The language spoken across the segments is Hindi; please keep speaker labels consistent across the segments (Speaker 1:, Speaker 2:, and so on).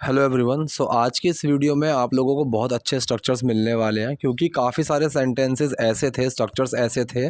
Speaker 1: Hello everyone. आज की इस वीडियो में आप लोगों को बहुत अच्छे स्ट्रक्चर्स मिलने वाले हैं, क्योंकि काफ़ी सारे सेंटेंसेस ऐसे थे, स्ट्रक्चर्स ऐसे थे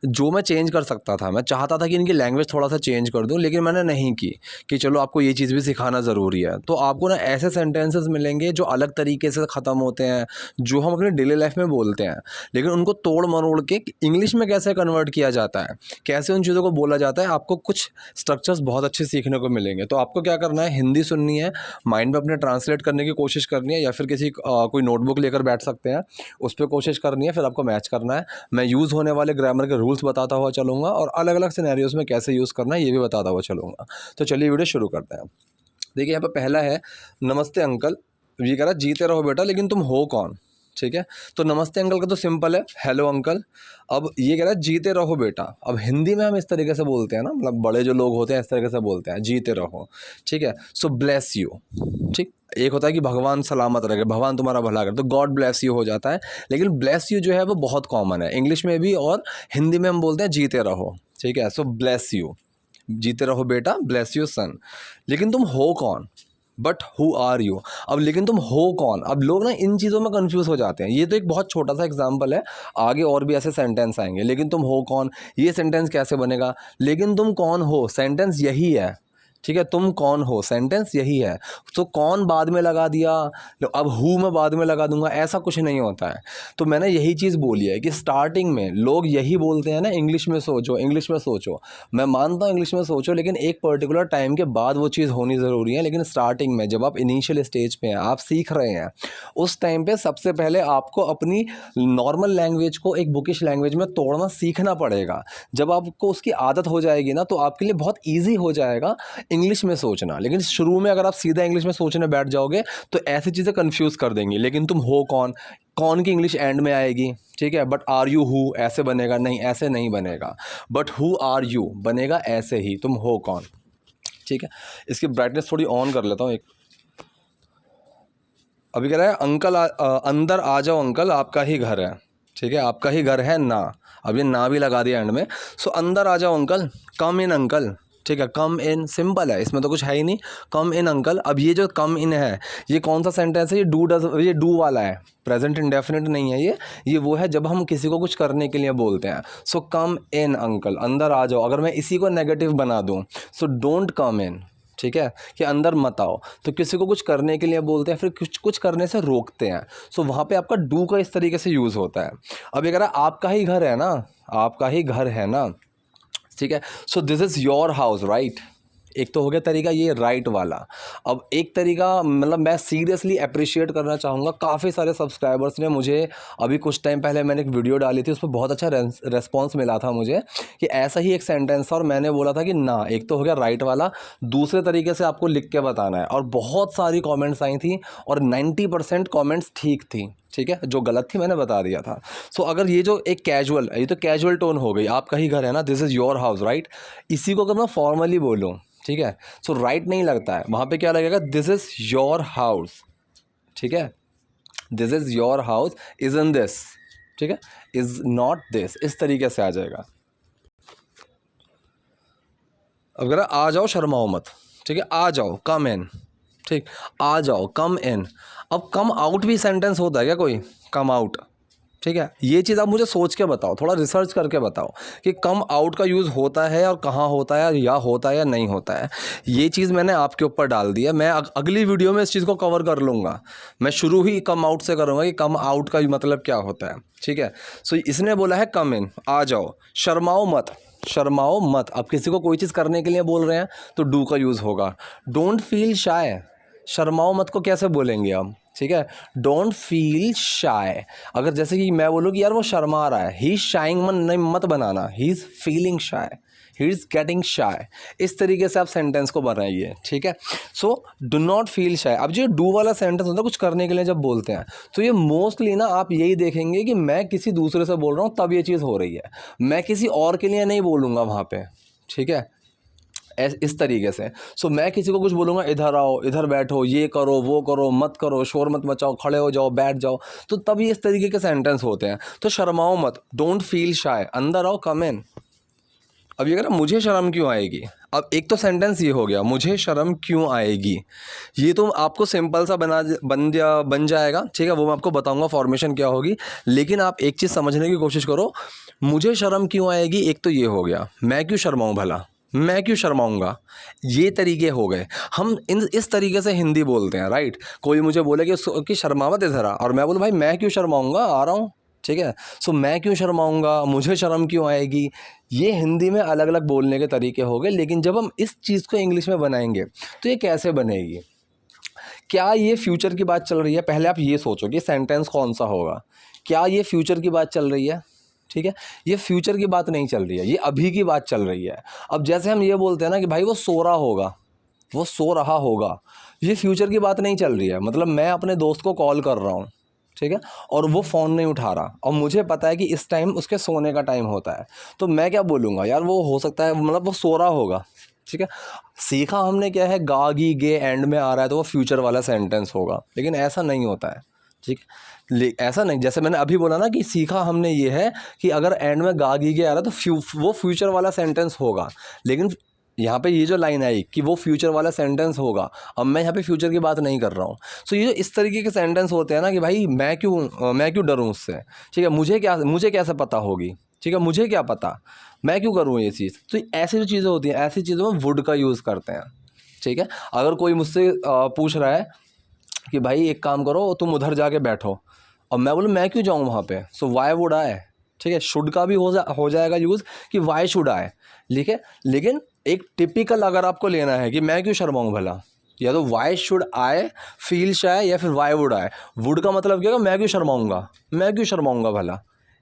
Speaker 1: जो मैं चेंज कर सकता था। मैं चाहता था कि इनकी लैंग्वेज थोड़ा सा चेंज कर दूं, लेकिन मैंने नहीं की कि चलो आपको ये चीज़ भी सिखाना ज़रूरी है। तो आपको ना ऐसे सेंटेंसेस मिलेंगे जो अलग तरीके से ख़त्म होते हैं, जो हम अपनी डेली लाइफ में बोलते हैं, लेकिन उनको तोड़ मरोड़ के इंग्लिश में कैसे कन्वर्ट किया जाता है, कैसे उन चीज़ों को बोला जाता है। आपको कुछ स्ट्रक्चर्स बहुत अच्छे सीखने को मिलेंगे। तो आपको क्या करना है, हिंदी सुननी है, माइंड में अपने ट्रांसलेट करने की कोशिश करनी है, या फिर किसी कोई नोटबुक लेकर बैठ सकते हैं, उस पर कोशिश करनी है, फिर आपको मैच करना है। मैं यूज़ होने वाले ग्रामर के रूल्स बताता हुआ चलूँगा और अलग अलग सिनेरियोज़ में कैसे यूज़ करना है ये भी बताता हुआ चलूँगा। तो चलिए वीडियो शुरू करते हैं। देखिए यहाँ पे पहला है, नमस्ते अंकल। ये कह रहा है जीते रहो बेटा, लेकिन तुम हो कौन। ठीक है, तो नमस्ते अंकल का तो सिंपल है, हेलो अंकल। अब ये कह रहा है जीते रहो बेटा। अब हिंदी में हम इस तरीके से बोलते हैं ना, मतलब बड़े जो लोग होते हैं इस तरीके से बोलते हैं, जीते रहो। ठीक है, सो ब्लेस यू। ठीक, एक होता है कि भगवान सलामत रखे, भगवान तुम्हारा भला करे, तो गॉड ब्लेस यू हो जाता है। लेकिन ब्लेस यू जो है वो बहुत कॉमन है, इंग्लिश में भी और हिंदी में हम बोलते हैं जीते रहो। ठीक है, सो ब्लेस यू, जीते रहो बेटा, ब्लेस यू सन। लेकिन तुम हो कौन, बट हु आर यू। अब लेकिन तुम हो कौन, अब लोग ना इन चीज़ों में कंफ्यूज हो जाते हैं। ये तो एक बहुत छोटा सा एग्जांपल है, आगे और भी ऐसे सेंटेंस आएंगे। लेकिन तुम हो कौन, ये सेंटेंस कैसे बनेगा, लेकिन तुम कौन हो सेंटेंस यही है। ठीक है, तुम कौन हो सेंटेंस यही है। तो कौन बाद में लगा दिया, अब हु मैं बाद में लगा दूंगा, ऐसा कुछ नहीं होता है। तो मैंने यही चीज़ बोली है कि स्टार्टिंग में लोग यही बोलते हैं ना, इंग्लिश में सोचो, इंग्लिश में सोचो। मैं मानता हूँ इंग्लिश में सोचो, लेकिन एक पर्टिकुलर टाइम के बाद वो चीज़ होनी ज़रूरी है। लेकिन स्टार्टिंग में जब आप इनिशियल स्टेज पे हैं, आप सीख रहे हैं, उस टाइम पे सबसे पहले आपको अपनी नॉर्मल लैंग्वेज को एक बुकिश लैंग्वेज में तोड़ना सीखना पड़ेगा। जब आपको उसकी आदत हो जाएगी ना, तो आपके लिए बहुत ईजी हो जाएगा इंग्लिश में सोचना। लेकिन शुरू में अगर आप सीधा इंग्लिश में सोचने बैठ जाओगे तो ऐसी चीज़ें कंफ्यूज कर देंगी। लेकिन तुम हो कौन, कौन की इंग्लिश एंड में आएगी। ठीक है, बट आर यू हु ऐसे बनेगा, नहीं ऐसे नहीं बनेगा। बट हु आर यू बनेगा ऐसे ही, तुम हो कौन। ठीक है, इसकी ब्राइटनेस थोड़ी ऑन कर लेता हूँ एक। अभी कह रहा है अंकल अंदर आ जाओ अंकल, आपका ही घर है। ठीक है, आपका ही घर है ना, अब ये ना भी लगा दिया एंड में। सो अंदर आ जाओ अंकल, कम इन अंकल। ठीक है, कम इन सिंपल है, इसमें तो कुछ है ही नहीं, कम इन अंकल। अब ये जो कम इन है, ये कौन सा सेंटेंस है, ये डू डज, ये डू वाला है, प्रेजेंट इंडेफिनिट नहीं है ये वो है जब हम किसी को कुछ करने के लिए बोलते हैं। सो कम इन अंकल, अंदर आ जाओ। अगर मैं इसी को नेगेटिव बना दूं, सो डोंट कम इन। ठीक है, कि अंदर मत आओ। तो किसी को कुछ करने के लिए बोलते हैं, फिर कुछ करने से रोकते हैं। सो वहाँ पे आपका डू का इस तरीके से यूज़ होता है। अब ये कह रहा है आपका ही घर है ना, आपका ही घर है ना। ठीक है, so this is your house right. एक तो हो गया तरीका ये राइट वाला। अब एक तरीका, मतलब मैं सीरियसली अप्रिशिएट करना चाहूँगा, काफ़ी सारे सब्सक्राइबर्स ने मुझे, अभी कुछ टाइम पहले मैंने एक वीडियो डाली थी, उस पर बहुत अच्छा रेस्पॉन्स मिला था मुझे, कि ऐसा ही एक सेंटेंस था और मैंने बोला था कि ना, एक तो हो गया राइट वाला, दूसरे तरीके से आपको लिख के बताना है। और बहुत सारी कॉमेंट्स आई थी और 90% कॉमेंट्स ठीक थी। ठीक है, जो गलत थी मैंने बता दिया था। सो अगर ये जो एक कैजुअल, ये तो कैजुअल टोन हो गई, आपका ही घर है ना, this is your house right. इसी को अगर मैं फॉर्मली बोलूँ, ठीक है, सो राइट नहीं लगता है, वहाँ पे क्या लगेगा, दिस इज़ योर हाउस। ठीक है, this is your house, is in this. ठीक है, इज़ नॉट दिस, इस तरीके से आ जाएगा। अब अगर आ जाओ शर्माओ मत। ठीक है, आ जाओ, कम इन। ठीक, आ जाओ, कम इन। अब कम आउट भी सेंटेंस होता है क्या कोई, कम आउट। ठीक है, ये चीज़ आप मुझे सोच के बताओ, थोड़ा रिसर्च करके बताओ कि कम आउट का यूज़ होता है और कहाँ होता है, या होता है या नहीं होता है। ये चीज़ मैंने आपके ऊपर डाल दी है। मैं अगली वीडियो में इस चीज़ को कवर कर लूँगा। मैं शुरू ही कम आउट से करूँगा कि कम आउट का मतलब क्या होता है। ठीक है, सो इसने बोला है कम इन, आ जाओ, शर्माओ मत, शर्माओ मत। अब किसी को कोई चीज़ करने के लिए बोल रहे हैं तो डू का यूज़ होगा। डोंट फील शाय, शर्माओ मत को कैसे बोलेंगे हम। ठीक है, डोंट फील शाय। अगर जैसे कि मैं बोलूँ कि यार वो शर्मा रहा है, ही इज़ शाइंग, मन नहीं मत बनाना, he is feeling shy, he is getting shy. इस तरीके से आप सेंटेंस को बनाइए। ठीक है, so do not feel shy. अब जो डू वाला सेंटेंस होता है कुछ करने के लिए जब बोलते हैं, तो ये मोस्टली ना आप यही देखेंगे कि मैं किसी दूसरे से बोल रहा हूँ तब ये चीज़ हो रही है, मैं किसी और के लिए नहीं बोलूँगा वहाँ पे। ठीक है, इस तरीके से। सो मैं किसी को कुछ बोलूँगा, इधर आओ, इधर बैठो, ये करो, वो करो, मत करो, शोर मत मचाओ, खड़े हो जाओ, बैठ जाओ, तो तब ये इस तरीके के सेंटेंस होते हैं। तो शर्माओ मत, डोंट फील शाय, अंदर आओ, कम इन। अब ये कह रहा मुझे शर्म क्यों आएगी। अब एक तो सेंटेंस ये हो गया, मुझे शर्म क्यों आएगी, ये तो आपको सिंपल सा बन जाएगा, ठीक है, वो मैं आपको बताऊंगा फॉर्मेशन क्या होगी। लेकिन आप एक चीज़ समझने की कोशिश करो, मुझे शर्म क्यों आएगी, एक तो ये हो गया, मैं क्यों शर्माऊँ भला, मैं क्यों शर्माऊँगा, ये तरीके हो गए। हम इस तरीके से हिंदी बोलते हैं, राइट। कोई मुझे बोले कि शर्मावत है ज़रा, और मैं बोलूँ भाई मैं क्यों शर्माऊँगा, आ रहा हूँ, ठीक है। सो मैं क्यों शर्माऊँगा, मुझे शर्म क्यों आएगी, ये हिंदी में अलग अलग बोलने के तरीके हो गए। लेकिन जब हम इस चीज़ को इंग्लिश में बनाएंगे तो ये कैसे बनेगी, क्या ये फ्यूचर की बात चल रही है, पहले आप ये सोचो कि सेंटेंस कौन सा होगा, क्या ये फ्यूचर की बात चल रही है, ठीक है। ये फ्यूचर की बात नहीं चल रही है, ये अभी की बात चल रही है। अब जैसे हम ये बोलते हैं ना कि भाई वो सो रहा होगा, वो सो रहा होगा, ये फ्यूचर की बात नहीं चल रही है। मतलब मैं अपने दोस्त को कॉल कर रहा हूँ, ठीक है, और वो फ़ोन नहीं उठा रहा, और मुझे पता है कि इस टाइम उसके सोने का टाइम होता है, तो मैं क्या बोलूँगा, यार वो हो सकता है, मतलब वो सो रहा होगा, ठीक है। सीखा हमने क्या है, गा गी गे एंड में आ रहा है तो वो फ्यूचर वाला सेंटेंस होगा, लेकिन ऐसा नहीं होता है, ठीक है। ऐसा नहीं, जैसे मैंने अभी बोला ना कि सीखा हमने ये है कि अगर एंड में गा गी गे आ रहा है तो वो फ्यूचर वाला सेंटेंस होगा। लेकिन यहाँ पे ये जो लाइन आई कि वो फ्यूचर वाला सेंटेंस होगा, अब मैं यहाँ पे फ्यूचर की बात नहीं कर रहा हूँ। सो ये जो इस तरीके के सेंटेंस होते हैं ना कि भाई मैं क्यों डरूँ उससे, ठीक है, मुझे कैसे पता होगी, ठीक है, मुझे क्या पता, मैं क्यों करूँ ये चीज़। तो ऐसी जो चीज़ें होती हैं, ऐसी चीज़ों में वुड का यूज़ करते हैं, ठीक है। अगर कोई मुझसे पूछ रहा है कि भाई एक काम करो तुम उधर जाके बैठो, और मैं बोलूँ मैं क्यों जाऊँ वहाँ पे, सो वाई वुड आई, ठीक है। शुड का भी हो जाएगा यूज़ कि वाई शुड आई, ठीक है। लेकिन एक टिपिकल अगर आपको लेना है कि मैं क्यों शर्माऊँ भला, या तो why should I feel shy, या फिर वाई वुड आई। वुड का मतलब क्या होगा, मैं क्यों शर्माऊँगा, मैं क्यों शर्माऊँगा भला,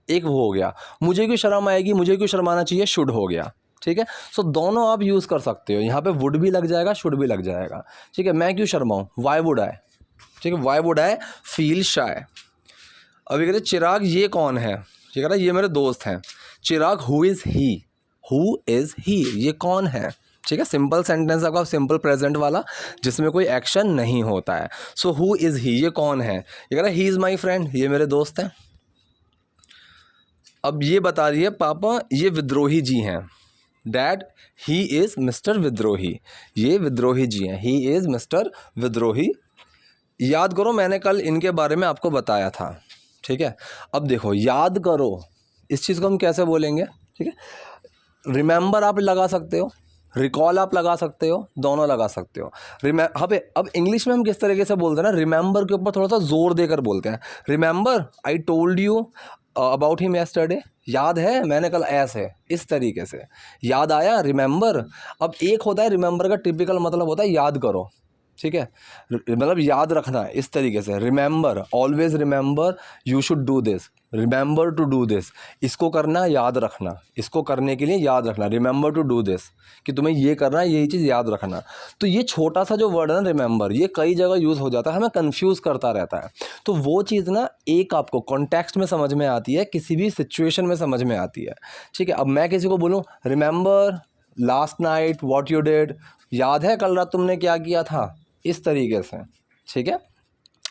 Speaker 1: एक वो हो गया। मुझे क्यों शर्म आएगी, मुझे क्यों शर्माना चाहिए, शुड हो गया, ठीक है। सो दोनों आप यूज़ कर सकते हो, यहाँ पे वुड भी लग जाएगा, शुड भी लग जाएगा, ठीक है। मैं क्यों शर्माऊँ, वाई वुड आई, ठीक है, why would I feel shy. अभी कहते चिराग ये कौन है, ये कह रहा है ये मेरे दोस्त हैं। चिराग हु इज़ ही, ये कौन है, ठीक है। सिंपल सेंटेंस आपका, सिंपल प्रेजेंट वाला जिसमें कोई एक्शन नहीं होता है। सो हु इज़ ही, ये कौन है, ये कह रहा है ही इज़ माई फ्रेंड, ये मेरे दोस्त हैं। अब ये बता रही है पापा ये विद्रोही जी हैं, डैड ही इज़ मिस्टर विद्रोही, ये विद्रोही जी हैं, ही इज़ मिस्टर विद्रोही। याद करो मैंने कल इनके बारे में आपको बताया था, ठीक है। अब देखो याद करो, इस चीज़ को हम कैसे बोलेंगे, ठीक है। रिमेंबर आप लगा सकते हो, रिकॉल आप लगा सकते हो, दोनों लगा सकते हो। अब इंग्लिश में हम किस तरीके से बोलते हैं ना, रिमेंबर के ऊपर थोड़ा सा जोर देकर बोलते हैं। Remember I told you about him yesterday, याद है मैंने कल ऐसे, इस तरीके से याद आया, रिमेंबर। अब एक होता है रिमेंबर का टिपिकल मतलब होता है याद करो, ठीक है, मतलब याद रखना, इस तरीके से remember, always remember you should do this, remember to do this, इसको करना याद रखना, इसको करने के लिए याद रखना, रिमेंबर टू डू दिस, कि तुम्हें ये करना है, यही चीज़ याद रखना। तो ये छोटा सा जो वर्ड है ना रिमेंबर, ये कई जगह यूज़ हो जाता है, हमें कंफ्यूज करता रहता है। तो वो चीज़ ना एक आपको कॉन्टेक्स्ट में समझ में आती है, किसी भी सिचुएशन में समझ में आती है, ठीक है। अब मैं किसी को बोलूँ remember last night what you did, याद है कल रात तुमने क्या किया था, इस तरीके से, ठीक है।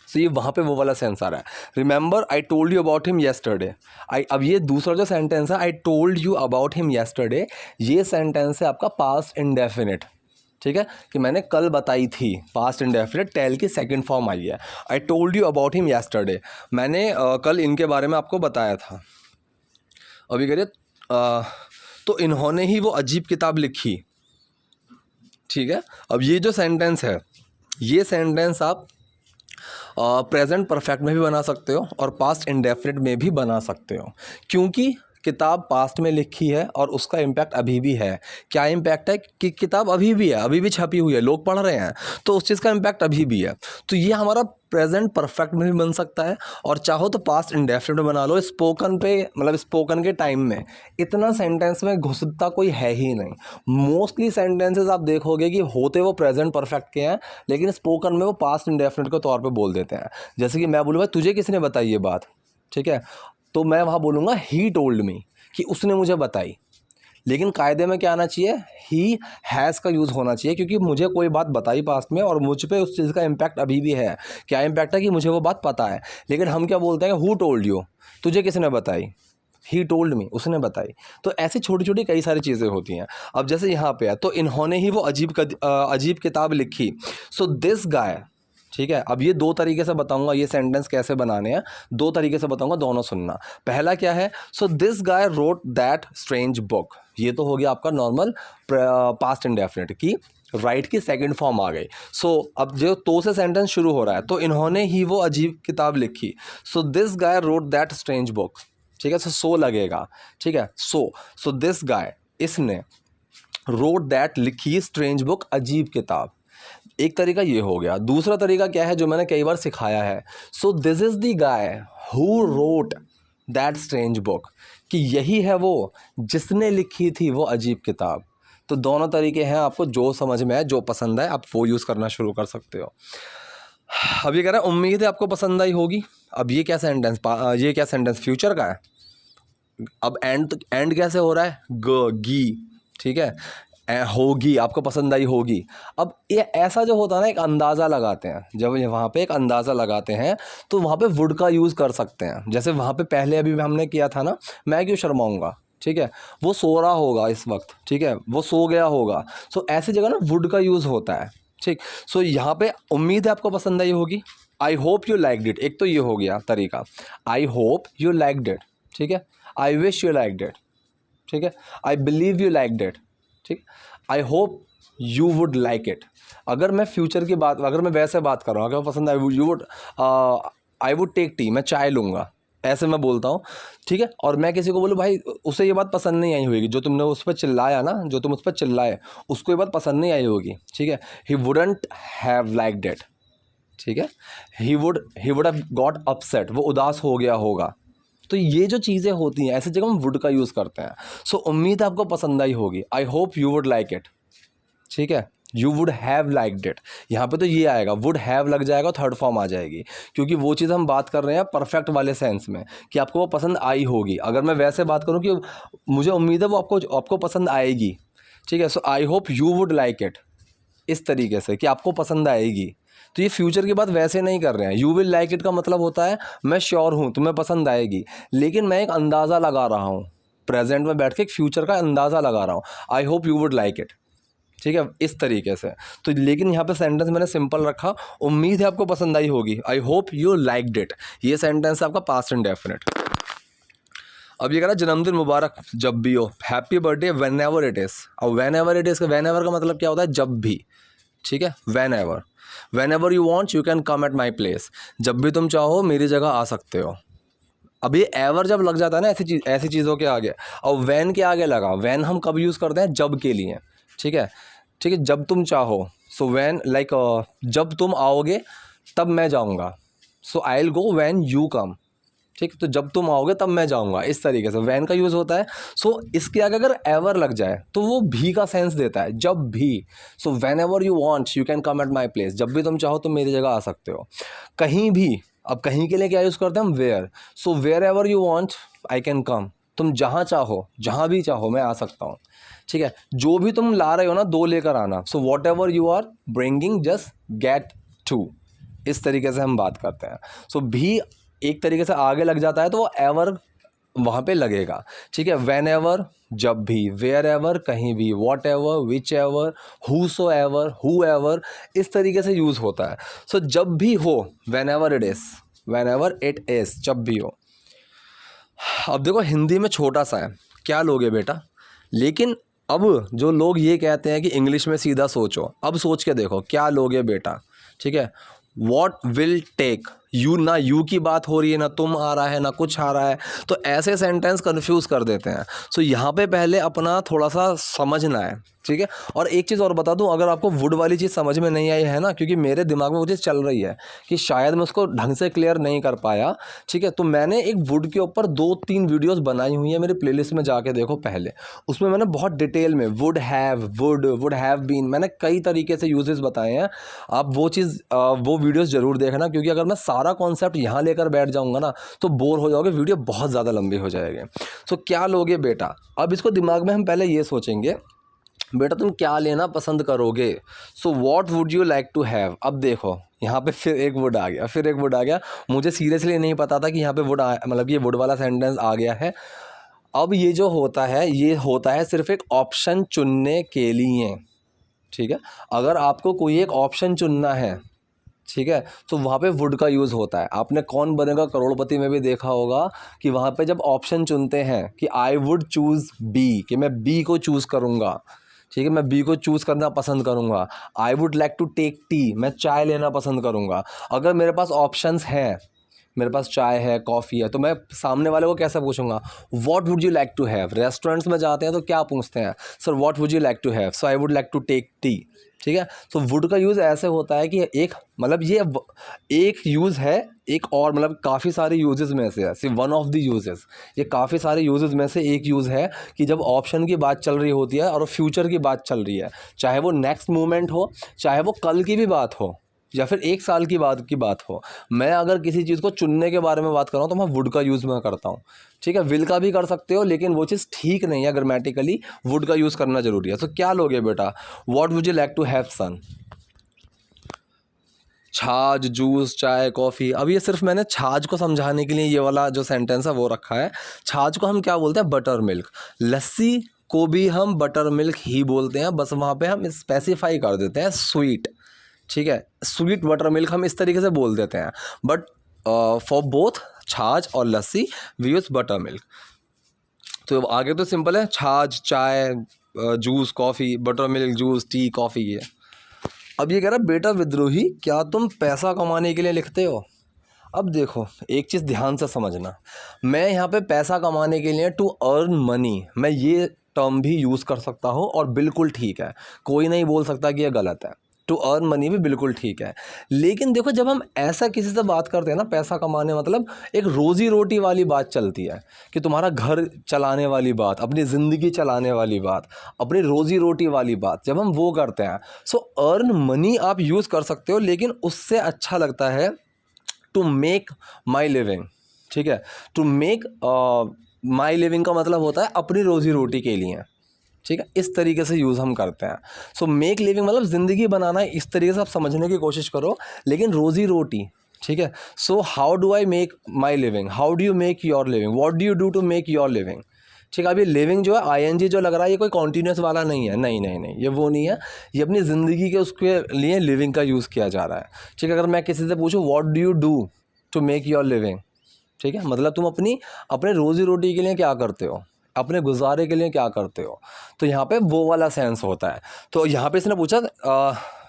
Speaker 1: सो ये वहाँ पे वो वाला सेंस आ रहा है। Remember I told you about him yesterday, अब ये दूसरा जो सेंटेंस है I told you about him yesterday, ये सेंटेंस है आपका पास्ट इंडेफिनिट, ठीक है, कि मैंने कल बताई थी, पास्ट इंडेफिनिट, टेल की सेकंड फॉर्म आई है। I told you about him yesterday, मैंने कल इनके बारे में आपको बताया था। अभी करिए तो इन्होंने ही वो अजीब किताब लिखी, ठीक है। अब ये जो सेंटेंस है, ये सेंटेंस आप प्रेजेंट परफेक्ट में भी बना सकते हो और पास्ट इंडेफिनिट में भी बना सकते हो, क्योंकि किताब पास्ट में लिखी है और उसका इम्पैक्ट अभी भी है। क्या इम्पैक्ट है कि किताब अभी भी है, अभी भी छपी हुई है, लोग पढ़ रहे हैं, तो उस चीज़ का इम्पैक्ट अभी भी है। तो ये हमारा प्रेजेंट परफेक्ट में भी बन सकता है, और चाहो तो पास्ट इंडेफिनिट में बना लो। स्पोकन पे, मतलब स्पोकन के टाइम में इतना सेंटेंस में घुसता कोई है ही नहीं। मोस्टली सेंटेंसेस आप देखोगे कि होते वो प्रेजेंट परफेक्ट के हैं, लेकिन स्पोकन में वो पास्ट इंडेफिनिट के तौर पे बोल देते हैं। जैसे कि मैं बोलूँगा तुझे किसने बताई ये बात, ठीक है, तो मैं वहाँ बोलूँगा ही टोल्ड मी, कि उसने मुझे बताई। लेकिन कायदे में क्या आना चाहिए, ही हैज़ का यूज़ होना चाहिए, क्योंकि मुझे कोई बात बताई पास्ट में और मुझ पे उस चीज़ का इम्पैक्ट अभी भी है। क्या इम्पैक्ट है कि मुझे वो बात पता है। लेकिन हम क्या बोलते हैं, हु टोल्ड यू, तुझे किसने बताई, ही टोल्ड मी, उसने बताई। तो ऐसी छोटी छोटी कई सारी चीज़ें होती हैं। अब जैसे यहाँ पे है, तो इन्होंने ही वो अजीब किताब लिखी। सो दिस गाय, ठीक है। अब ये दो तरीके से बताऊंगा ये सेंटेंस कैसे बनाने हैं, दो तरीके से बताऊंगा, दोनों सुनना। पहला क्या है, so this guy wrote that strange book, ये तो हो गया आपका नॉर्मल पास्ट इंडेफिनिट की राइट की सेकंड फॉर्म आ गई। सो अब जो तो से सेंटेंस शुरू हो रहा है, तो इन्होंने ही वो अजीब किताब लिखी। So this guy wrote that strange book, ठीक है। सो लगेगा, ठीक है। सो दिस गाय, इसने, रोट दैट लिखी स्ट्रेंज बुक, अजीब किताब। एक तरीका ये हो गया। दूसरा तरीका क्या है जो मैंने कई बार सिखाया है, so this is the guy who wrote that strange book, कि यही है वो जिसने लिखी थी वो अजीब किताब। तो दोनों तरीके हैं, आपको जो समझ में है, जो पसंद है, आप वो यूज़ करना शुरू कर सकते हो। अब ये कह रहा है उम्मीद है आपको पसंद आई होगी। अब ये क्या सेंटेंस फ्यूचर का है। अब एंड कैसे हो रहा है, गी, ठीक है। होगी, आपको पसंद आई होगी। अब ये ऐसा जो होता है ना, एक अंदाज़ा लगाते हैं, जब वहाँ पे एक अंदाज़ा लगाते हैं तो वहाँ पे वुड का यूज़ कर सकते हैं। जैसे वहाँ पे पहले अभी हमने किया था ना, मैं क्यों शर्माऊँगा, ठीक है। वो सो रहा होगा इस वक्त, ठीक है, वो सो गया होगा। सो ऐसी जगह ना वुड का यूज़ होता है, ठीक। सो यहाँ पे उम्मीद है आपको पसंद आई होगी। I hope you liked it, एक तो ये हो गया तरीका, I hope you liked it, ठीक है। I wish you liked it, ठीक है। I believe you liked it, ठीक। I hope you would like it. अगर मैं फ्यूचर की बात, अगर मैं वैसे बात कर रहा हूँ, अगर पसंद आई वुड टेक टी, मैं चाय लूँगा, ऐसे मैं बोलता हूँ, ठीक है। और मैं किसी को बोलूँ भाई उसे ये बात पसंद नहीं आई होगी, जो तुमने उस पर चिल्लाया ना, जो तुम उस पर चिल्लाए, उसको ये बात पसंद नहीं आई होगी, ठीक है। ही वुडंट हैव लाइक्ड इट, ठीक है। He would have got upset, वो उदास हो गया होगा। तो ये जो चीज़ें होती हैं, ऐसी जगह हम वुड का यूज़ करते हैं। सो उम्मीद आपको पसंद आई होगी, I hope you would like it, ठीक है। You would have liked it, यहाँ पे तो ये आएगा, वुड हैव लग जाएगा, थर्ड फॉर्म आ जाएगी, क्योंकि वो चीज़ हम बात कर रहे हैं परफेक्ट वाले सेंस में कि आपको वो पसंद आई होगी। अगर मैं वैसे बात करूँ कि मुझे उम्मीद है वो आपको पसंद आएगी, ठीक है। So I hope you would like it, इस तरीके से कि आपको पसंद आएगी। तो ये फ्यूचर की बात वैसे नहीं कर रहे हैं। यू विल लाइक इट का मतलब होता है मैं श्योर हूँ तुम्हें पसंद आएगी, लेकिन मैं एक अंदाज़ा लगा रहा हूँ, प्रेजेंट में बैठ के एक फ्यूचर का अंदाज़ा लगा रहा हूँ, आई hope you would like it, ठीक है, इस तरीके से। तो लेकिन यहाँ पे सेंटेंस मैंने सिंपल रखा, उम्मीद है आपको पसंद आई होगी, I hope you liked it. ये सेंटेंस है आपका पास्ट इंडेफिनिट। अब ये कह रहा है जन्मदिन मुबारक जब भी हो, happy birthday whenever it is. अब whenever it is, whenever का मतलब क्या होता है, जब भी, ठीक है। Whenever you want you can come at my place, जब भी तुम चाहो मेरी जगह आ सकते हो। अब ये एवर जब लग जाता है ना ऐसी चीज़ों के आगे, और वैन के आगे लगा, वैन हम कब यूज़ करते हैं, जब के लिए, ठीक है, ठीक है। जब तुम चाहो, सो वैन लाइक जब तुम आओगे तब मैं जाऊँगा, so I will go when you come, ठीक। तो जब तुम आओगे तब मैं जाऊँगा, इस तरीके से वैन का यूज़ होता है। सो इसके आगे अगर एवर लग जाए तो वो भी का सेंस देता है, जब भी। So when ever you want you can come at my place, जब भी तुम चाहो तुम मेरी जगह आ सकते हो। कहीं भी, अब कहीं के लिए क्या यूज़ करते हैं हम, where. So wherever you want I can come, तुम जहाँ चाहो, जहाँ भी चाहो मैं आ सकता हूँ, ठीक है। जो भी तुम ला रहे हो ना, दो लेकर आना। So whatever you are bringing just get two, इस तरीके से हम बात करते हैं। सो भी एक तरीके से आगे लग जाता है तो वो एवर वहाँ पे लगेगा, ठीक है। व्हेन एवर जब भी, वेयर एवर कहीं भी, what ever, which ever, who ever, इस तरीके से यूज़ होता है। सो जब भी हो, व्हेन एवर इट इज़, जब भी हो। अब देखो हिंदी में छोटा सा है, क्या लोगे बेटा, लेकिन अब जो लोग ये कहते हैं कि इंग्लिश में सीधा सोचो, अब सोच के देखो क्या लोगे बेटा, ठीक है। वॉट विल टेक, यू, ना यू की बात हो रही है, ना तुम आ रहा है, ना कुछ आ रहा है, तो ऐसे सेंटेंस कंफ्यूज कर देते हैं। सो यहाँ पे पहले अपना थोड़ा सा समझना है, ठीक है। और एक चीज़ और बता दूं, अगर आपको वुड वाली चीज़ समझ में नहीं आई है ना, क्योंकि मेरे दिमाग में वो चीज़ चल रही है कि शायद मैं उसको ढंग से क्लियर नहीं कर पाया, ठीक है। तो मैंने एक वुड के ऊपर 2-3 वीडियोस बनाई हुई हैं, मेरी प्लेलिस्ट में जाके देखो पहले, उसमें मैंने बहुत डिटेल में वुड हैव बीन, मैंने कई तरीके से यूजेस बताए हैं। आप वो वीडियोस ज़रूर देखना, क्योंकि अगर मैं सारा कॉन्सेप्ट यहाँ लेकर बैठ जाऊँगा ना तो बोर हो जाओगे, वीडियो बहुत ज़्यादा लंबी हो जाएगी। सो क्या लोगे बेटा, अब इसको दिमाग में हम पहले ये सोचेंगे, बेटा तुम क्या लेना पसंद करोगे। So what would you like to have. अब देखो यहाँ पे फिर एक वुड आ गया, मुझे सीरियसली नहीं पता था कि यहाँ पे मतलब कि ये वुड वाला सेंटेंस आ गया है। अब ये जो होता है, ये होता है सिर्फ एक ऑप्शन चुनने के लिए, ठीक है। अगर आपको कोई एक ऑप्शन चुनना है, ठीक है, तो वहाँ पे वुड का यूज़ होता है। आपने कौन बनेगा करोड़पति में भी देखा होगा कि वहाँ पे जब ऑप्शन चुनते हैं कि आई वुड चूज़ बी, कि मैं बी को चूज़ करूँगा, ठीक है, मैं बी को चूज़ करना पसंद करूँगा। I would like to take tea, मैं चाय लेना पसंद करूँगा। अगर मेरे पास ऑप्शंस हैं, मेरे पास चाय है, कॉफ़ी है, तो मैं सामने वाले को कैसे पूछूंगा, what would you like to have. Restaurants में जाते हैं तो क्या पूछते हैं, sir what would you like to have, so I would like to take tea, ठीक है। तो वुड का यूज़ ऐसे होता है कि एक मतलब ये एक यूज़ है, एक और मतलब काफ़ी सारे यूजेस में से है, सिर्फ वन ऑफ द यूजेस, ये काफ़ी सारे यूजेस में से एक यूज़ है कि जब ऑप्शन की बात चल रही होती है और फ्यूचर की बात चल रही है, चाहे वो नेक्स्ट मोमेंट हो, चाहे वो कल की भी बात हो, या फिर एक साल की बात हो, मैं अगर किसी चीज़ को चुनने के बारे में बात कर रहा हूँ तो मैं वुड का यूज़ मैं करता हूँ, ठीक है। विल का भी कर सकते हो, लेकिन वो चीज़ ठीक नहीं है ग्रामेटिकली, वुड का यूज़ करना जरूरी है। तो क्या लोगे बेटा, what would you like to have son, छाछ, जूस, चाय, कॉफ़ी। अब ये सिर्फ मैंने छाछ को समझाने के लिए ये वाला जो सेंटेंस है वो रखा है। छाछ को हम क्या बोलते हैं, बटर मिल्क। लस्सी को भी हम बटर मिल्क ही बोलते हैं, बस वहाँ पे हम स्पेसिफाई कर देते हैं स्वीट, ठीक है, स्वीट बटर मिल्क हम इस तरीके से बोल देते हैं। बट फॉर बोथ छाछ और लस्सी वी यूज़ बटर मिल्क। तो आगे तो सिंपल है, छाछ, चाय, juice, coffee, butter milk, juice, T, coffee, ये। अब ये कह रहा है, बेटा विद्रोही क्या तुम पैसा कमाने के लिए लिखते हो। अब देखो एक चीज़ ध्यान से समझना, मैं यहाँ पे पैसा कमाने के लिए, टू अर्न मनी, मैं ये टर्म भी यूज़ कर सकता हूँ और बिल्कुल ठीक है, कोई नहीं बोल सकता कि ये गलत है। टू अर्न मनी भी बिल्कुल ठीक है। लेकिन देखो जब हम ऐसा किसी से बात करते हैं ना, पैसा कमाने मतलब एक रोज़ी रोटी वाली बात चलती है कि तुम्हारा घर चलाने वाली बात, अपनी ज़िंदगी चलाने वाली बात, अपनी रोज़ी रोटी वाली बात, जब हम वो करते हैं, सो अर्न मनी आप यूज़ कर सकते हो, लेकिन उससे अच्छा लगता है टू मेक माई लिविंग, ठीक है। टू मेक माई लिविंग का मतलब होता है अपनी रोज़ी रोटी के लिए, ठीक है, इस तरीके से यूज़ हम करते हैं। सो मेक लिविंग मतलब ज़िंदगी बनाना, इस तरीके से आप समझने की कोशिश करो, लेकिन रोज़ी रोटी, ठीक है। So how do I make my living, how do you make your living, what do you do to make your living, ठीक है। अब ये लिविंग जो है आईएनजी जो लग रहा है, ये कोई कॉन्टीन्यूस वाला नहीं है, नहीं नहीं नहीं, ये वो नहीं है, ये अपनी ज़िंदगी के उसके लिए लिविंग का यूज़ किया जा रहा है, ठीक है। अगर मैं किसी से पूछूँ what do you do to make your living, ठीक है, मतलब तुम अपने रोज़ी रोटी के लिए क्या करते हो, अपने गुजारे के लिए क्या करते हो, तो यहाँ पे वो वाला सेंस होता है। तो यहाँ पे इसने पूछा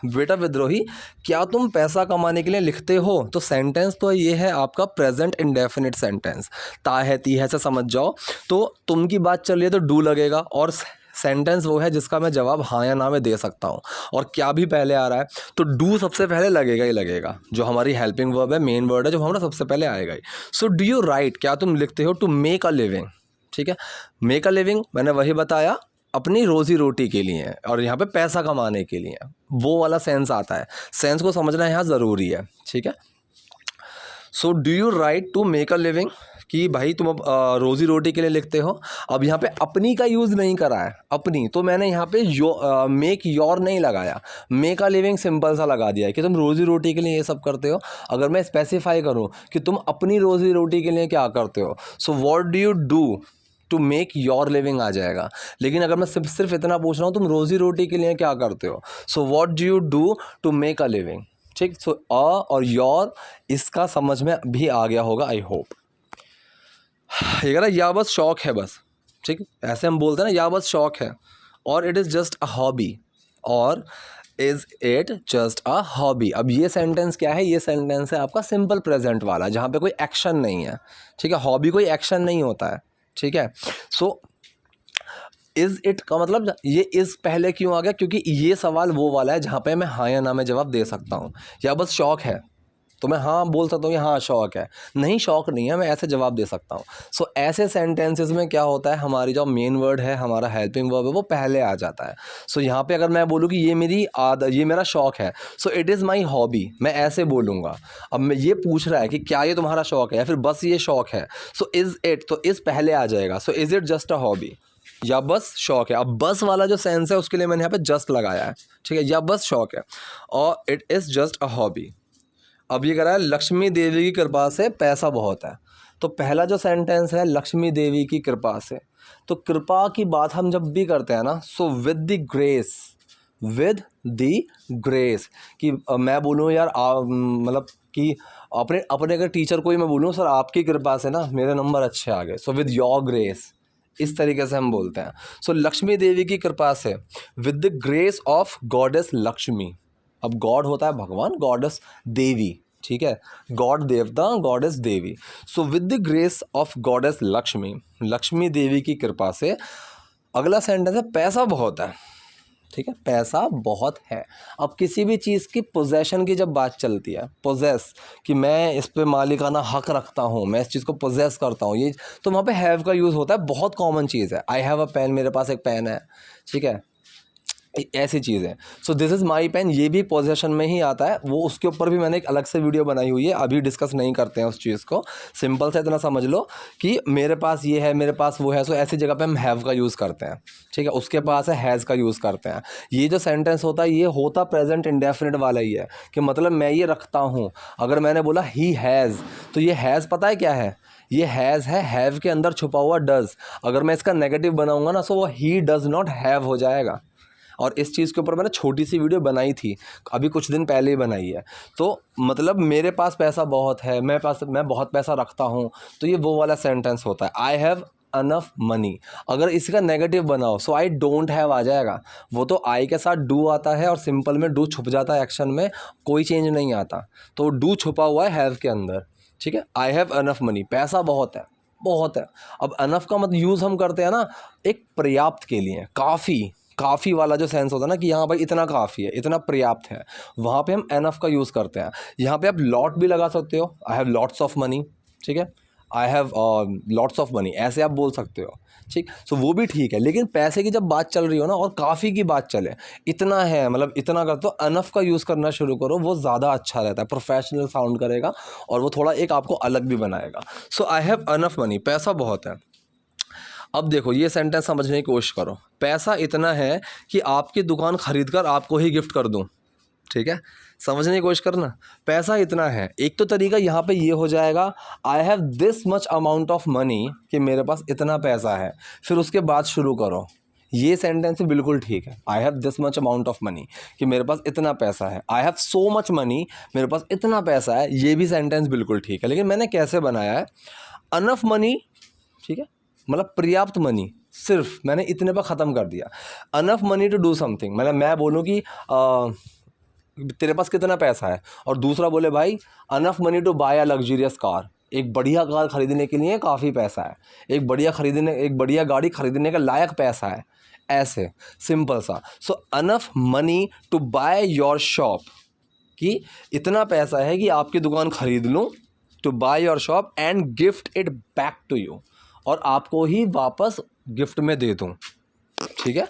Speaker 1: बेटा विद्रोही क्या तुम पैसा कमाने के लिए लिखते हो, तो सेंटेंस तो ये है आपका प्रेजेंट इंडेफिनिट सेंटेंस, ता है ती है से समझ जाओ। तो तुम की बात चल रही है तो डू लगेगा, और सेंटेंस वो है जिसका मैं जवाब हाँ या ना में दे सकता हूँ। और क्या भी पहले आ रहा है तो डू सबसे पहले लगेगा ही लगेगा, जो हमारी हेल्पिंग वर्ब है, मेन वर्ड है, जो हमारा सबसे पहले आएगा ही। सो डू यू राइट, क्या तुम लिखते हो, टू मेक अ लिविंग, ठीक है। मेक अ लिविंग मैंने वही बताया, अपनी रोज़ी रोटी के लिए, और यहाँ पे पैसा कमाने के लिए, वो वाला सेंस आता है। सेंस को समझना यहाँ ज़रूरी है, ठीक है। So do you write to make a living, कि भाई तुम अब रोज़ी रोटी के लिए लिखते हो। अब यहाँ पे अपनी का यूज़ नहीं करा है, अपनी, तो मैंने यहाँ पे मेक योर नहीं लगाया, मेक अ लिविंग सिंपल सा लगा दिया है कि तुम रोज़ी रोटी के लिए ये सब करते हो। अगर मैं स्पेसिफाई करूँ कि तुम अपनी रोज़ी रोटी के लिए क्या करते हो, so what do you do to make your living आ जाएगा। लेकिन अगर मैं सिर्फ इतना पूछ रहा हूँ तुम रोज़ी रोटी के लिए क्या करते हो, so what do you do to make a living, ठीक। सो अ और योर इसका समझ में भी आ गया होगा, आई होप। ये कह रहा है या बस शौक है बस, ठीक, ऐसे हम बोलते हैं ना, या बस शौक है, और it is just a hobby, और is it just a hobby. अब ये सेंटेंस क्या है, ये सेंटेंस है आपका सिंपल प्रेजेंट वाला, जहाँ पे कोई एक्शन नहीं है, ठीक है। हॉबी कोई एक्शन नहीं होता है, ठीक है। सो इज़ इट का मतलब ये इज़ पहले क्यों आ गया, क्योंकि ये सवाल वो वाला है जहाँ पे मैं हाँ या ना में जवाब दे सकता हूँ। या बस शौक है तो मैं हाँ बोल सकता हूँ कि हाँ शौक है, नहीं शौक नहीं है, मैं ऐसे जवाब दे सकता हूँ। सो ऐसे सेंटेंसेस में क्या होता है, हमारी जो मेन वर्ड है, हमारा हेल्पिंग वर्ब है, वो पहले आ जाता है। सो यहाँ पे अगर मैं बोलूँ कि ये मेरी ये मेरा शौक है, so it is my hobby, मैं ऐसे बोलूँगा। अब मैं ये पूछ रहा है कि क्या ये तुम्हारा शौक है या फिर बस ये शौक है, सो इज़ इट, तो इज़ पहले आ जाएगा। So is it just a hobby, या बस शौक है। अब बस वाला जो सेंस है उसके लिए मैंने यहाँ पे जस्ट लगाया है, ठीक है, या बस शौक है, और it is just a hobby. अब ये कह रहा है लक्ष्मी देवी की कृपा से पैसा बहुत है, तो पहला जो सेंटेंस है लक्ष्मी देवी की कृपा से, तो कृपा की बात हम जब भी करते हैं ना, सो with the grace, with the grace, कि मैं बोलूँ यार मतलब कि अपने अपने अगर टीचर को ही मैं बोलूँ सर आपकी कृपा से ना मेरे नंबर अच्छे आ गए, सो विद योर ग्रेस, इस तरीके से हम बोलते हैं। सो लक्ष्मी देवी की कृपा से, with the grace of goddess Lakshmi. अब गॉड होता है भगवान, गॉडेस देवी, ठीक है, गॉड देवता, गॉडेस देवी। So with the grace of goddess Lakshmi, Lakshmi देवी की कृपा से। अगला सेंटेंस है पैसा बहुत है, ठीक है, पैसा बहुत है। अब किसी भी चीज़ की पोजेशन की जब बात चलती है, पोजेस, कि मैं इस पे मालिकाना हक रखता हूँ, मैं इस चीज़ को पोजेस करता हूँ, ये तो वहाँ पे हैव का यूज़ होता है, बहुत कॉमन चीज़ है। आई हैव अ पेन, मेरे पास एक पेन है, ठीक है, ऐसी चीज़ है। So this is my pen, ये भी पोजेशन में ही आता है। वो उसके ऊपर भी मैंने एक अलग से वीडियो बनाई हुई है, अभी डिस्कस नहीं करते हैं उस चीज़ को। सिंपल से इतना समझ लो कि मेरे पास ये है, मेरे पास वो है, सो ऐसी जगह पे हम हैव का यूज़ करते हैं, ठीक है। उसके पास है, हैज़ का यूज़ करते हैं। ये जो सेंटेंस होता है ये होता प्रेजेंट इंडेफिनिट वाला ही है, कि मतलब मैं ये रखता हूँ। अगर मैंने बोला ही हैज़, तो ये हैज़ पता है क्या है, ये हैज़ है, हैव के अंदर छुपा हुआ डज़। अगर मैं इसका नेगेटिव बनाऊंगा ना, सो वो ही डज़ नॉट हैव हो जाएगा। और इस चीज़ के ऊपर मैंने छोटी सी वीडियो बनाई थी, अभी कुछ दिन पहले ही बनाई है। तो मतलब मेरे पास पैसा बहुत है, मैं बहुत पैसा रखता हूँ, तो ये वो वाला सेंटेंस होता है, आई हैव अनफ मनी। अगर इसका नेगेटिव बनाओ, सो आई डोंट हैव आ जाएगा। वो तो आई के साथ डू आता है और सिंपल में डू छुप जाता है, एक्शन में कोई चेंज नहीं आता, तो डू छुपा हुआ है हैव के अंदर, ठीक है। आई हैव अनफ मनी, पैसा बहुत है, बहुत है। अब अनफ का मतलब यूज़ हम करते हैं ना एक पर्याप्त के लिए, काफ़ी वाला जो सेंस होता है ना, कि यहाँ भाई इतना काफ़ी है, इतना पर्याप्त है, वहाँ पे हम एनफ का यूज़ करते हैं। यहाँ पे आप लॉट भी लगा सकते हो, I have lots of money, ठीक है, I have lots of money, ऐसे आप बोल सकते हो, ठीक। सो वो भी ठीक है, लेकिन पैसे की जब बात चल रही हो ना और काफ़ी की बात चले, इतना है मतलब इतना कर, तो एनफ का यूज़ करना शुरू करो, वो ज़्यादा अच्छा रहता है, प्रोफेशनल साउंड करेगा और वो थोड़ा एक आपको अलग भी बनाएगा। सो आई हैव अनफ मनी, पैसा बहुत है। अब देखो ये सेंटेंस समझने की कोशिश करो, पैसा इतना है कि आपकी दुकान खरीद कर आपको ही गिफ्ट कर दूं, ठीक है, समझने की कोशिश करना। पैसा इतना है, एक तो तरीका यहाँ पे ये हो जाएगा, I have this much amount of money, कि मेरे पास इतना पैसा है। फिर उसके बाद शुरू करो, ये सेंटेंस बिल्कुल ठीक है, I have this much amount of money, कि मेरे पास इतना पैसा है। I have so much money, मेरे पास इतना पैसा है, ये भी सेंटेंस बिल्कुल ठीक है। लेकिन मैंने कैसे बनाया है, अनफ मनी, ठीक है, मतलब पर्याप्त मनी, सिर्फ मैंने इतने पर ख़त्म कर दिया। Enough money to do something, मतलब मैं बोलूँ कि तेरे पास कितना पैसा है, और दूसरा बोले भाई enough money to buy a luxurious car, एक बढ़िया कार खरीदने के लिए काफ़ी पैसा है, एक बढ़िया गाड़ी खरीदने का लायक पैसा है, ऐसे सिंपल सा। So enough money to buy your shop, कि इतना पैसा है कि आपकी दुकान खरीद लूँ, to buy your shop and gift it back to you, और आपको ही वापस गिफ्ट में दे दूँ, ठीक है,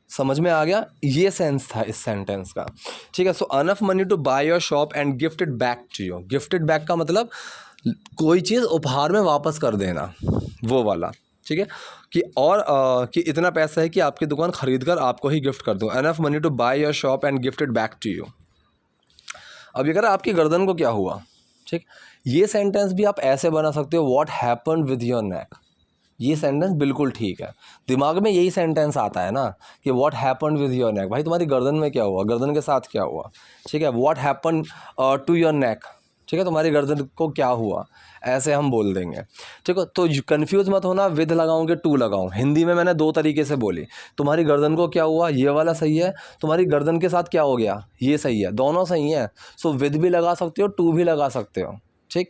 Speaker 1: समझ में आ गया, ये सेंस था इस सेंटेंस का, ठीक है। So enough money to buy your shop and gift it back to you, gift it back का मतलब कोई चीज़ उपहार में वापस कर देना, वो वाला, ठीक है, कि और कि इतना पैसा है कि आपकी दुकान खरीद कर आपको ही गिफ्ट कर दूँ, enough money to buy your shop and gift it back to you. अब ये कह रहा आपकी गर्दन को क्या हुआ, ठीक, ये सेंटेंस भी आप ऐसे बना सकते हो, व्हाट हैपेंड विद योर नेक, ये सेंटेंस बिल्कुल ठीक है। दिमाग में यही सेंटेंस आता है ना कि व्हाट हैपेंड विद योर नेक, भाई तुम्हारी गर्दन में क्या हुआ, गर्दन के साथ क्या हुआ, ठीक है, what happened to your neck, ठीक है, तुम्हारी गर्दन को क्या हुआ, ऐसे हम बोल देंगे, ठीक है। तो कंफ्यूज मत होना, विद लगाऊं कि टू लगाऊं, हिंदी में मैंने दो तरीके से बोली, तुम्हारी गर्दन को क्या हुआ ये वाला सही है, तुम्हारी गर्दन के साथ क्या हो गया ये सही है, दोनों सही है। सो विद भी लगा सकते हो, टू भी लगा सकते हो, ठीक।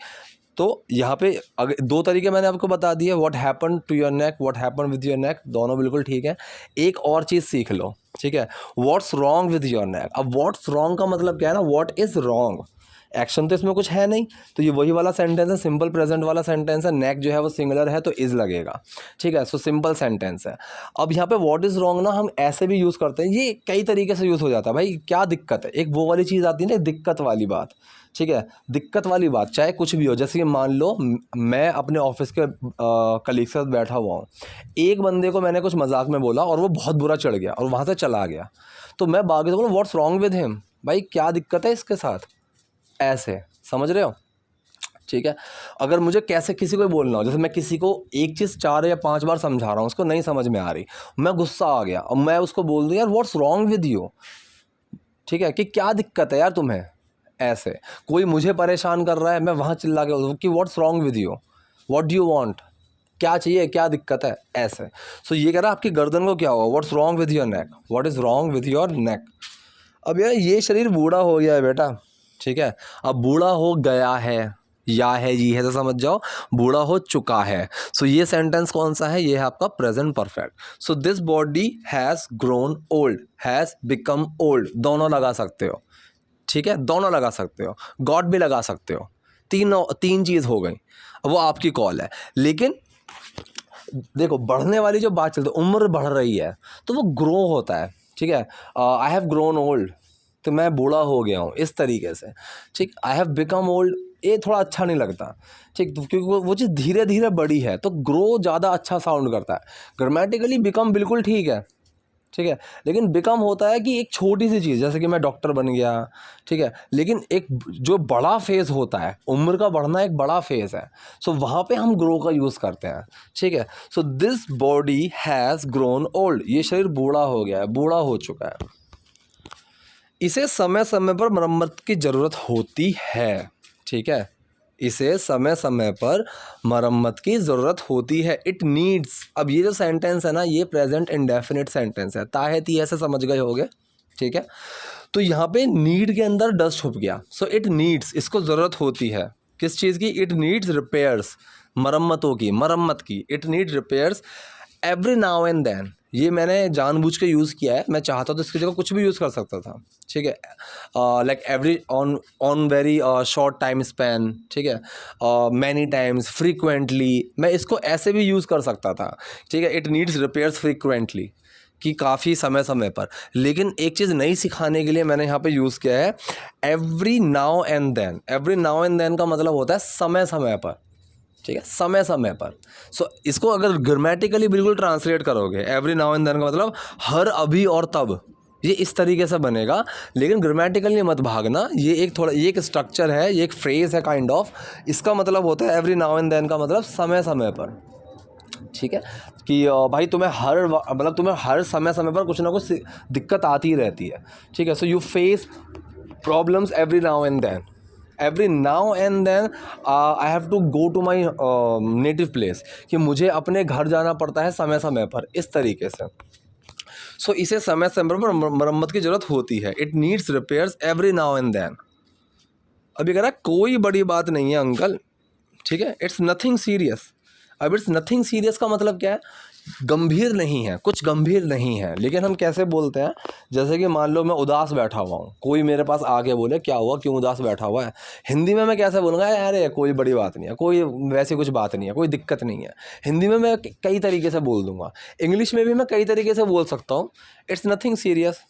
Speaker 1: तो यहाँ पे अगर दो तरीके मैंने आपको बता दिए, what happen to your neck, what happen with your neck, दोनों बिल्कुल ठीक है। एक और चीज़ सीख लो, ठीक है, व्हाट्स रॉन्ग विद योर नेक। अब व्हाट्स रॉन्ग का मतलब क्या है ना, व्हाट इज़ रॉन्ग, एक्शन तो इसमें कुछ है नहीं, तो ये वही वाला सेंटेंस है, सिंपल प्रेजेंट वाला सेंटेंस है, नेक जो है वो सिंगुलर है तो इज़ लगेगा, ठीक है। सो सिंपल सेंटेंस है। अब यहाँ पे व्हाट इज़ रॉन्ग ना हम ऐसे भी यूज़ करते हैं, ये कई तरीके से यूज़ हो जाता है, भाई क्या दिक्कत है, एक वो वाली चीज़ आती है ना दिक्कत वाली बात, ठीक है, दिक्कत वाली बात चाहे कुछ भी हो, जैसे कि मान लो मैं अपने ऑफिस के कलीग के साथ बैठा हुआ हूँ, एक बंदे को मैंने कुछ मजाक में बोला और वो बहुत बुरा चढ़ गया और वहाँ से चला गया, तो मैं बाकी से बोलूँ व्हाट्स रॉन्ग विद हिम, भाई क्या दिक्कत है इसके साथ, ऐसे समझ रहे हो, ठीक है। अगर मुझे कैसे किसी को बोलना हो, जैसे मैं किसी को एक चीज़ 4 या 5 बार समझा रहा हूँ, उसको नहीं समझ में आ रही, मैं गुस्सा आ गया और मैं उसको बोल दूँ यार व्हाट्स रॉन्ग विद यू, ठीक है, कि क्या दिक्कत है यार तुम्हें, ऐसे कोई मुझे परेशान कर रहा है, मैं वहाँ चिल्ला के बोलूँ कि what's wrong with you, what do you want, क्या चाहिए, क्या दिक्कत है, ऐसे। सो ये कह रहा है आपकी गर्दन को क्या हुआ, what's wrong with your neck, what is wrong with your नेक। अब यार ये शरीर बूढ़ा हो गया है बेटा, ठीक है, अब बूढ़ा हो गया है, या है जी है तो समझ जाओ, बूढ़ा हो चुका है। सो ये सेंटेंस कौन सा है, ये है आपका present perfect. So this body has grown old, has become old, दोनों लगा सकते हो, ठीक है, दोनों लगा सकते हो, गॉड भी लगा सकते हो, तीन चीज़ हो गई, वो आपकी कॉल है। लेकिन देखो बढ़ने वाली जो बात चलती है, उम्र बढ़ रही है तो वो ग्रो होता है, ठीक है, आई हैव ग्रोन ओल्ड, तो मैं बूढ़ा हो गया हूँ, इस तरीके से, ठीक। आई हैव बिकम ओल्ड, ये थोड़ा अच्छा नहीं लगता, ठीक, तो क्योंकि वो चीज़ धीरे धीरे बड़ी है, तो ग्रो ज़्यादा अच्छा साउंड करता है। ग्रामेटिकली बिकम बिल्कुल ठीक है, ठीक है, लेकिन बिकम होता है कि एक छोटी सी चीज़, जैसे कि मैं डॉक्टर बन गया, ठीक है, लेकिन एक जो बड़ा फेज़ होता है, उम्र का बढ़ना एक बड़ा फेज़ है, सो वहाँ पे हम ग्रो का यूज़ करते हैं, ठीक है। So this body has grown old, ये शरीर बूढ़ा हो गया है, बूढ़ा हो चुका है। इसे समय समय पर मरम्मत की ज़रूरत होती है, ठीक है, इसे समय समय पर मरम्मत की ज़रूरत होती है, इट नीड्स। अब ये जो सेंटेंस है ना, ये प्रेजेंट इंडेफिनिट सेंटेंस है, ताहे ती ऐसे समझ गए होगे, ठीक है। तो यहाँ पे नीड के अंदर डस छुप गया, सो इट नीड्स, इसको ज़रूरत होती है, किस चीज़ की, इट नीड्स रिपेयर्स, मरम्मतों की, मरम्मत की, it need repairs every now and then. ये मैंने जानबूझ के यूज़ किया है, मैं चाहता तो इसकी जगह कुछ भी यूज़ कर सकता था, ठीक है, like every on very short time span, ठीक है, मैनी टाइम्स, फ्रीक्वेंटली, मैं इसको ऐसे भी यूज़ कर सकता था, ठीक है, इट नीड्स रिपेयर्स फ्रीक्वेंटली, कि काफ़ी समय समय पर। लेकिन एक चीज़ नई सिखाने के लिए मैंने यहाँ पे यूज़ किया है every now and then. Every now and then का मतलब होता है समय समय पर, ठीक है, समय समय पर। सो इसको अगर ग्रामेटिकली बिल्कुल ट्रांसलेट करोगे, एवरी नाउ एंड देन का मतलब हर अभी और तब, ये इस तरीके से बनेगा। लेकिन ग्रामेटिकली मत भागना, ये एक थोड़ा, ये एक स्ट्रक्चर है, ये एक फ्रेज़ है काइंड ऑफ, इसका मतलब होता है एवरी नाउ एंड देन का मतलब समय समय पर, ठीक है, कि भाई तुम्हें मतलब तुम्हें हर समय समय पर कुछ ना कुछ दिक्कत आती रहती है, ठीक है। So you face problems every now and then, every now and then I have to go to my native place, कि मुझे अपने घर जाना पड़ता है समय समय पर, इस तरीके से। सो इसे समय समय पर मरम्मत की ज़रूरत होती है, it needs repairs every now and then. अभी कह रहा है कोई बड़ी बात नहीं है अंकल, ठीक है, इट्स नथिंग सीरियस। अब इट्स नथिंग सीरियस का मतलब क्या है, गंभीर नहीं है, कुछ गंभीर नहीं है। लेकिन हम कैसे बोलते हैं, जैसे कि मान लो मैं उदास बैठा हुआ हूँ, कोई मेरे पास आके बोले क्या हुआ, क्यों उदास बैठा हुआ है, हिंदी में मैं कैसे बोलूँगा, अरे कोई बड़ी बात नहीं है, कोई वैसी कुछ बात नहीं है, कोई दिक्कत नहीं है। हिंदी में मैं कई तरीके से बोल दूँगा, इंग्लिश में भी मैं कई तरीके से बोल सकता हूँ, इट्स नथिंग सीरियस,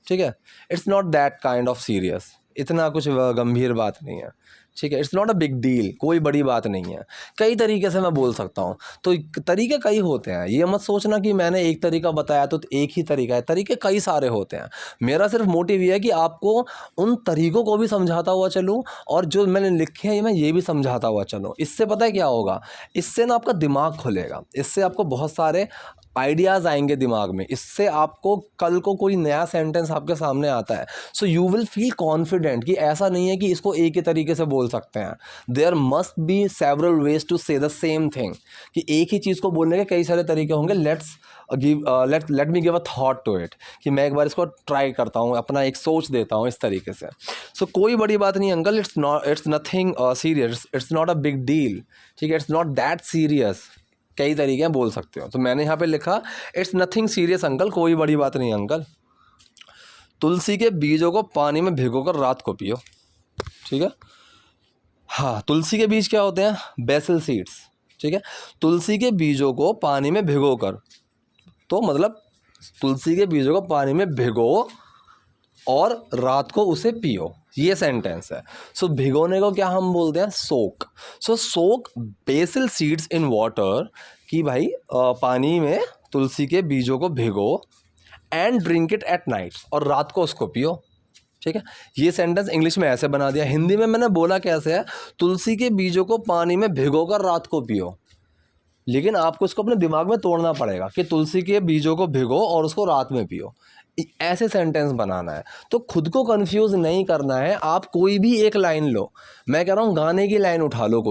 Speaker 1: ठीक है, it's not that kind of serious, इतना कुछ गंभीर बात नहीं है, ठीक है, it's not a big deal, कोई बड़ी बात नहीं है। कई तरीके से मैं बोल सकता हूँ, तो तरीके कई होते हैं, ये मत सोचना कि मैंने एक तरीका बताया तो एक ही तरीका है, तरीके कई सारे होते हैं। मेरा सिर्फ मोटिव ये है कि आपको उन तरीकों को भी समझाता हुआ चलूँ, और जो मैंने लिखे हैं मैं ये भी समझाता हुआ चलूँ। इससे पता है क्या होगा, इससे ना आपका दिमाग खुलेगा, इससे आपको बहुत सारे आइडियाज़ आएंगे दिमाग में, इससे आपको कल को कोई नया सेंटेंस आपके सामने आता है, so you will feel confident कि ऐसा नहीं है कि इसको एक ही तरीके से बोल सकते हैं, there must be several ways to say the same thing, कि एक ही चीज़ को बोलने के कई सारे तरीके होंगे। Let me give a thought to it, कि मैं एक बार इसको ट्राई करता हूँ, अपना एक सोच देता हूँ इस तरीके से। सो कोई बड़ी बात नहीं uncle, it's nothing serious, it's not a big deal, ठीक है, इट्स नॉट दैट सीरियस, कई तरीके बोल सकते हो। तो मैंने यहाँ पे लिखा इट्स नथिंग सीरियस अंकल, कोई बड़ी बात नहीं अंकल। तुलसी के बीजों को पानी में भिगोकर रात को पियो, ठीक है। हाँ, तुलसी के बीज क्या होते हैं, बेसिल सीड्स, ठीक है। तुलसी के बीजों को पानी में भिगोकर, तो मतलब तुलसी के बीजों को पानी में भिगो और रात को उसे पियो, ये सेंटेंस है। सो भिगोने को क्या हम बोलते हैं, सोक। सो सोक बेसिल सीड्स इन वाटर, कि भाई पानी में तुलसी के बीजों को भिगो, and drink it at night, और रात को उसको पियो, ठीक है, ये सेंटेंस इंग्लिश में ऐसे बना दिया। हिंदी में मैंने बोला कैसे है, तुलसी के बीजों को पानी में भिगोकर रात को पियो। लेकिन आपको इसको अपने दिमाग में तोड़ना पड़ेगा कि तुलसी के बीजों को भिगो और उसको रात में पियो, ऐसे सेंटेंस बनाना है। तो खुद को कंफ्यूज नहीं करना है। आप कोई भी एक लाइन लो, मैं कह रहा हूँ गाने की लाइन उठा लो,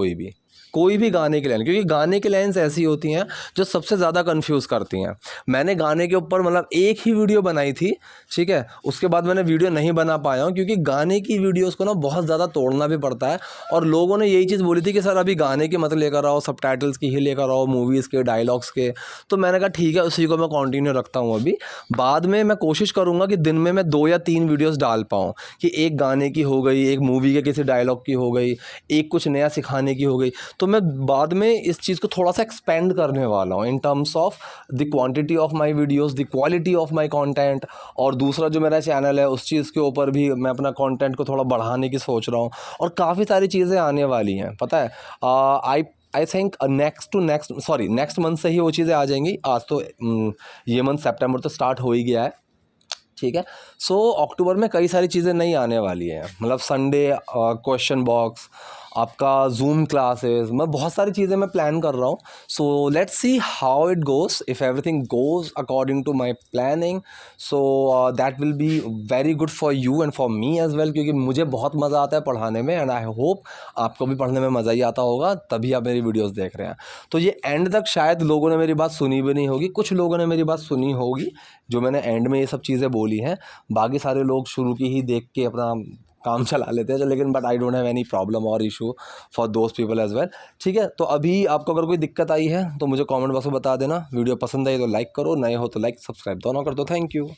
Speaker 1: कोई भी गाने की लाइन, क्योंकि गाने की लाइन्स ऐसी होती हैं जो सबसे ज़्यादा कंफ्यूज करती हैं। मैंने गाने के ऊपर मतलब एक ही वीडियो बनाई थी, ठीक है, उसके बाद मैंने वीडियो नहीं बना पाया हूँ, क्योंकि गाने की वीडियोस को ना बहुत ज़्यादा तोड़ना भी पड़ता है। और लोगों ने यही चीज़ बोली थी कि सर अभी गाने के मत लेकर आओ, सबटाइटल्स की ही लेकर आओ, मूवीज़ के डायलॉग्स के। तो मैंने कहा ठीक है, उसी को मैं कंटिन्यू रखता हूँ। अभी बाद में मैं कोशिश करूँगा कि दिन में मैं 2 या 3 वीडियोज़ डाल पाऊँ, कि एक गाने की हो गई, एक मूवी के किसी डायलॉग की हो गई, एक कुछ नया सिखाने की हो गई। तो मैं बाद में इस चीज़ को थोड़ा सा एक्सपेंड करने वाला हूँ in terms of the quantity of my videos, the quality of my content. और दूसरा जो मेरा चैनल है उस चीज़ के ऊपर भी मैं अपना कंटेंट को थोड़ा बढ़ाने की सोच रहा हूँ। और काफ़ी सारी चीज़ें आने वाली हैं, पता है। आई थिंक नेक्स्ट मंथ से ही वो चीज़ें आ जाएंगी। आज तो ये मंथ सितंबर तो स्टार्ट हो ही गया है, ठीक है। सो अक्टूबर में कई सारी चीज़ें नई आने वाली हैं, मतलब संडे क्वेश्चन बॉक्स, आपका जूम क्लासेस, मैं बहुत सारी चीज़ें मैं प्लान कर रहा हूँ। So let's see how it goes. If everything goes according to my planning, so that will be very good for you and for me as well, क्योंकि मुझे बहुत मज़ा आता है पढ़ाने में, एंड आई होप आपको भी पढ़ने में मज़ा ही आता होगा, तभी आप मेरी वीडियोज़ देख रहे हैं। तो ये एंड तक शायद लोगों ने मेरी बात सुनी भी नहीं होगी, कुछ लोगों ने मेरी बात सुनी होगी जो मैंने एंड में ये सब चीज़ें बोली हैं। बाकी सारे लोग शुरू की ही देख के अपना काम चला लेते हैं, लेकिन but I don't have any problem और issue for those people as well, ठीक है। तो अभी आपको अगर कोई दिक्कत आई है तो मुझे कमेंट बॉक्स में बता देना। वीडियो पसंद आई तो लाइक करो, नए हो तो लाइक सब्सक्राइब दोनों कर दो। Thank you.